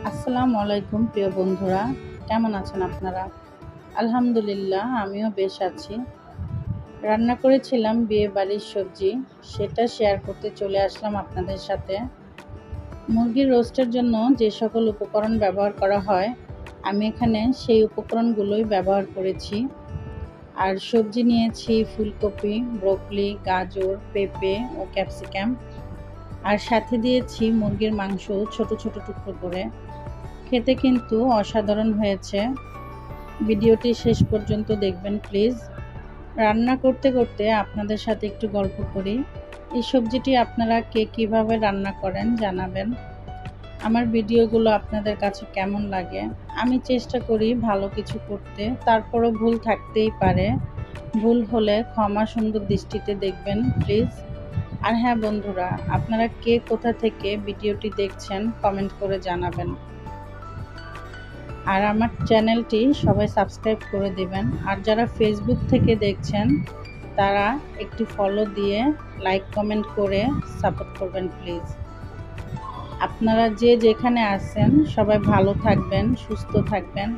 আসসালামু আলাইকুম প্রিয় বন্ধুরা, কেমন আছেন আপনারা? আলহামদুলিল্লাহ, আমিও বেশ আছি। রান্না করেছিলাম বিয়েবাড়ির সবজি, সেটা শেয়ার করতে চলে আসলাম আপনাদের সাথে। মুরগির রোস্টের জন্য যে সকল উপকরণ ব্যবহার করা হয়, আমি এখানে সেই উপকরণগুলোই ব্যবহার করেছি। আর সবজি নিয়েছি ফুলকপি, ব্রকলি, গাজর, পেঁপে ও ক্যাপসিকাম। আর সাথে দিয়েছি মুরগির মাংস ছোট ছোট টুকরো করে। খেতে কিন্তু অসাধারণ হয়েছে। ভিডিওটি শেষ পর্যন্ত দেখবেন প্লিজ। রান্না করতে করতে আপনাদের সাথে একটু গল্প করি। এই সবজিটি আপনারা কে কীভাবে রান্না করেন জানাবেন। আমার ভিডিওগুলো আপনাদের কাছে কেমন লাগে? আমি চেষ্টা করি ভালো কিছু করতে, তারপরও ভুল থাকতেই পারে। ভুল হলে ক্ষমা সুন্দর দৃষ্টিতে দেখবেন প্লিজ। আর হ্যাঁ বন্ধুরা, আপনারা কে কোথা থেকে ভিডিওটি দেখছেন কমেন্ট করে জানাবেন। আর আমার চ্যানেলটি সবাই সাবস্ক্রাইব করে দিবেন। আর যারা ফেসবুক থেকে দেখছেন তারা একটি ফলো দিয়ে লাইক কমেন্ট করে সাপোর্ট করবেন প্লিজ। আপনারা যে যেখানে আছেন সবাই ভালো থাকবেন, সুস্থ থাকবেন।